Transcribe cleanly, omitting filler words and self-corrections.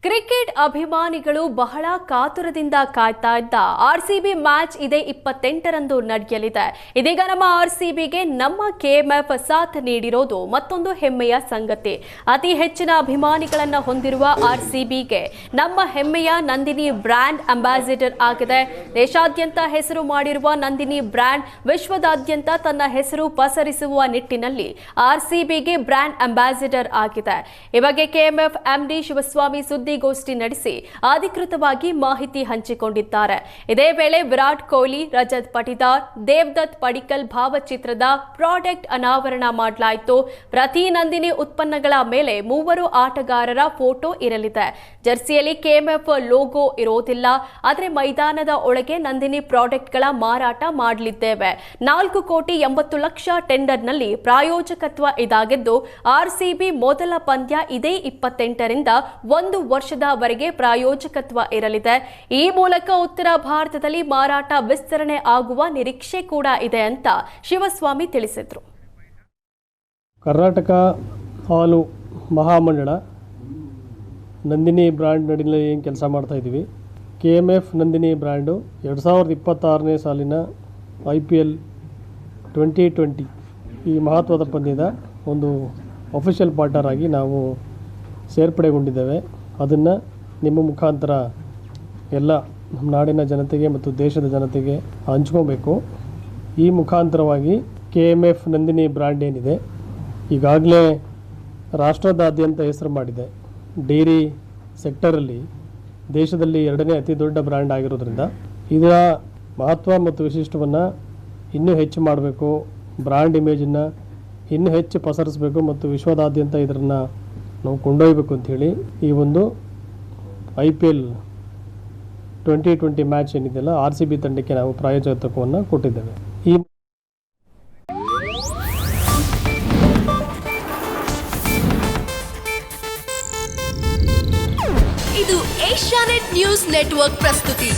Cricket ಅಭಿಮಾನಿಗಳು ಬಹಳ ಕಾತುರದಿಂದ ಕಾಯ್ತಾ ಇದ್ದ ಆರ್ಸಿಬಿ ಮ್ಯಾಚ್ ಇದೇ 28ರಂದು ನಡೆಯಲಿದೆ. ಇದೀಗ ನಮ್ಮ ಆರ್ಸಿಬಿಗೆ ನಮ್ಮ ಕೆಎಂಎಫ್ ಸಾಥ್ ನೀಡಿರೋದು ಮತ್ತೊಂದು ಹೆಮ್ಮೆಯ ಸಂಗತಿ. ಅತಿ ಹೆಚ್ಚಿನ ಅಭಿಮಾನಿಗಳನ್ನ ಹೊಂದಿರುವ ಆರ್ಸಿಬಿಗೆ ನಮ್ಮ ಹೆಮ್ಮೆಯ ನಂದಿನಿ ಬ್ರ್ಯಾಂಡ್ ಅಂಬಾಸಿಡರ್ ಆಗಿದೆ. ದೇಶಾದ್ಯಂತ ಹೆಸರು ಮಾಡಿರುವ ನಂದಿನಿ ಬ್ರ್ಯಾಂಡ್ ವಿಶ್ವದಾದ್ಯಂತ ತನ್ನ ಹೆಸರು ಪಸರಿಸುವ ನಿಟ್ಟಿನಲ್ಲಿ ಆರ್ಸಿಬಿಗೆ ಬ್ರ್ಯಾಂಡ್ ಅಂಬಾಸಿಡರ್ ಆಗಿದೆ. ಈ ಬಗ್ಗೆ ಕೆಎಂಎಫ್ ಎಂಡಿ ಶಿವಸ್ವಾಮಿ ಸುದ್ದಿಗೋಷ್ಠಿ ನಡೆಸಿ ಅಧಿಕೃತವಾಗಿ ಮಾಹಿತಿ ಹಂಚಿಕೊಂಡಿದ್ದಾರೆ. ಇದೇ ವೇಳೆ ವಿರಾಟ್ ಕೊಹ್ಲಿ, ರಜತ್ ಪಟಿದಾರ್, ದೇವದತ್ ಪಡಿಕ್ಕಲ್ ಭಾವಚಿತ್ರದ ಪ್ರಾಡಕ್ಟ್ ಅನಾವರಣ ಮಾಡಲಾಯಿತು. ಪ್ರತಿ ನಂದಿನಿ ಉತ್ಪನ್ನಗಳ ಮೇಲೆ 3 ಆಟಗಾರರ ಫೋಟೋ ಇರಲಿದೆ. ಜರ್ಸಿಯಲ್ಲಿ ಕೆಎಂಎಫ್ ಲೋಗೋ ಇರೋದಿಲ್ಲ, ಆದರೆ ಮೈದಾನದ ಒಳಗೆ ನಂದಿನಿ ಪ್ರಾಡಕ್ಟ್ಗಳ ಮಾರಾಟ ಮಾಡಲಿದ್ದೇವೆ. 4,80,00,000 ಟೆಂಡರ್ನಲ್ಲಿ ಪ್ರಾಯೋಜಕತ್ವ ಇದಾಗಿದ್ದು, ಆರ್ಸಿಬಿ ಮೊದಲ ಪಂದ್ಯ ಇದೇ 28ರಿಂದ 1 ವರ್ಷದವರೆಗೆ ಪ್ರಾಯೋಜಕತ್ವ ಇರಲಿದೆ. ಈ ಮೂಲಕ ಉತ್ತರ ಭಾರತದಲ್ಲಿ ಮಾರಾಟ ವಿಸ್ತರಣೆ ಆಗುವ ನಿರೀಕ್ಷೆ ಕೂಡ ಇದೆ ಅಂತ ಶಿವಸ್ವಾಮಿ ತಿಳಿಸಿದರು. ಕರ್ನಾಟಕ ಹಾಲು ಮಹಾಮಂಡಳ ನಂದಿನಿ ಬ್ರ್ಯಾಂಡ್ ನಡಿನಲ್ಲಿ ಏನು ಕೆಲಸ ಮಾಡ್ತಾ ಇದ್ದೀವಿ. ಕೆಎಂಎಫ್ ನಂದಿನಿ ಬ್ರ್ಯಾಂಡು 2026ನೇ ಸಾಲಿನ IPL 2020 ಈ ಮಹತ್ವದ ಪಂದ್ಯದ ಒಂದು ಅಫಿಷಿಯಲ್ ಪಾರ್ಟ್ನರ್ ಆಗಿ ನಾವು ಸೇರ್ಪಡೆಗೊಂಡಿದ್ದೇವೆ. ಅದನ್ನು ನಿಮ್ಮ ಮುಖಾಂತರ ಎಲ್ಲ ನಮ್ಮ ನಾಡಿನ ಜನತೆಗೆ ಮತ್ತು ದೇಶದ ಜನತೆಗೆ ಹಂಚ್ಕೋಬೇಕು. ಈ ಮುಖಾಂತರವಾಗಿ ಕೆಎಂಎಫ್ ನಂದಿನಿ ಬ್ರ್ಯಾಂಡ್ ಏನಿದೆ ಈಗಾಗಲೇ ರಾಷ್ಟ್ರದಾದ್ಯಂತ ಹೆಸರು ಮಾಡಿದೆ. ಡೈರಿ ಸೆಕ್ಟರಲ್ಲಿ ದೇಶದಲ್ಲಿ 2ನೇ ಅತಿ ದೊಡ್ಡ ಬ್ರ್ಯಾಂಡ್ ಆಗಿರೋದ್ರಿಂದ ಇದರ ಮಹತ್ವ ಮತ್ತು ವಿಶಿಷ್ಟವನ್ನು ಇನ್ನೂ ಹೆಚ್ಚು ಮಾಡಬೇಕು. ಬ್ರ್ಯಾಂಡ್ ಇಮೇಜನ್ನು ಇನ್ನೂ ಹೆಚ್ಚು ಪಸರಿಸಬೇಕು ಮತ್ತು ವಿಶ್ವದಾದ್ಯಂತ ಇದನ್ನು ನಾವು ಕೊಂಡೊಯ್ಯಬೇಕು ಅಂಥೇಳಿ ಈ ಒಂದು IPL 2020 ಮ್ಯಾಚ್ ಏನಿದೆಯಲ್ಲ RCB ತಂಡಕ್ಕೆ ನಾವು ಪ್ರಾಯೋಜಕತ್ವವನ್ನು ಕೊಟ್ಟಿದ್ದೇವೆ. ಇದು ಏಷ್ಯಾನೆಟ್ ನ್ಯೂಸ್ ನೆಟ್ವರ್ಕ್ ಪ್ರಸ್ತುತಿ.